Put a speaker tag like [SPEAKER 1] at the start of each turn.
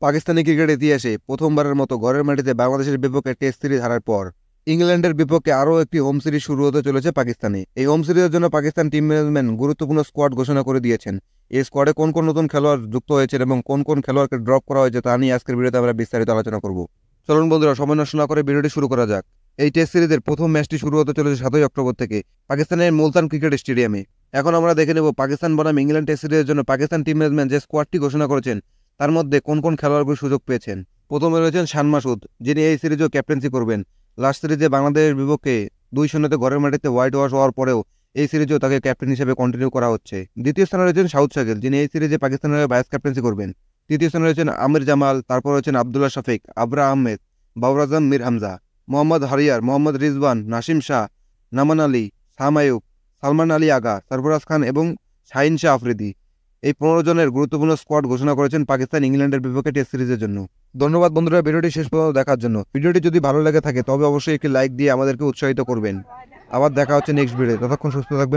[SPEAKER 1] Pakistani cricket ইতিহাসে প্রথমবারের মতো ঘরের মাটিতে বাংলাদেশের বিপক্ষে টেস্ট সিরিজ হারার পর ইংল্যান্ডের বিপক্ষে আরও একটি হোম সিরিজ শুরু হতে চলেছে পাকিস্তানে। এই হোম সিরিজের জন্য পাকিস্তান টিম ম্যানেজমেন্ট গুরুত্বপূর্ণ স্কোয়াড ঘোষণা করে দিয়েছেন। এই স্কোয়াডে কোন কোন নতুন খেলোয়াড় যুক্ত হয়েছেন এবং কোন কোন খেলোয়াড়কে ড্রপ করা হয়েছে তা নিয়ে আজকের ভিডিওতে আমরা বিস্তারিত আলোচনা করব। চলুন বন্ধুরা, সময় নষ্ট না করে ভিডিওটি শুরু করা যাক। এই টেস্ট সিরিজের প্রথম ম্যাচটি শুরু হতে চলেছে 7ই অক্টোবর থেকে পাকিস্তানের মুলতান ক্রিকেট স্টেডিয়ামে। এখন আমরা দেখে নেব পাকিস্তান বনাম ইংল্যান্ড টেস্ট সিরিজের জন্য পাকিস্তান টিম ম্যানেজমেন্ট যে স্কোয়াডটি ঘোষণা করেছেন তার মধ্যে কোন কোন খেলোয়াড়গুলো সুযোগ পেয়েছেন। প্রথমে রয়েছেন শান মাসুদ, যিনি এই সিরিজেও ক্যাপ্টেন্সি করবেন। লাস্ট সিরিজে বাংলাদেশের বিপক্ষে 2-0 ঘরের মাটিতে হোয়াইট ওয়াশ হওয়ার পরেও এই সিরিজেও তাকে ক্যাপ্টেন হিসেবে কন্টিনিউ করা হচ্ছে। দ্বিতীয় স্থানে রয়েছেন সাউথ সাকিল, যিনি এই সিরিজে পাকিস্তানের হয়ে ভাইস ক্যাপ্টেন্সি করবেন। তৃতীয় স্থানে রয়েছেন আমির জামাল, তারপর রয়েছেন আবদুল্লাহ শফিক, আবরা আহমেদ, বাবর আজম, মীর হামজা, মোহাম্মদ হারিয়ার, মোহাম্মদ রিজওয়ান, নাসিম শাহ, নামান আলী, সাম আয়ুব, সালমান আলী আগা, সরফরাজ খান এবং শাহিন শাহ আফ্রিদি। এই 15 জনের গুরুত্বপূর্ণ স্কোয়াড ঘোষণা করেছেন পাকিস্তান ইংল্যান্ডের বিপক্ষে টেস্ট সিরিজের জন্য। ধন্যবাদ বন্ধুরা ভিডিওটি শেষ পর্যন্ত দেখার জন্য। ভিডিওটি যদি ভালো লেগে থাকে তবে অবশ্যই একটি লাইক দিয়ে আমাদেরকে উৎসাহিত করবেন। আবার দেখা হচ্ছে নেক্সট ভিডিও। ততক্ষণ সুস্থ থাকবেন।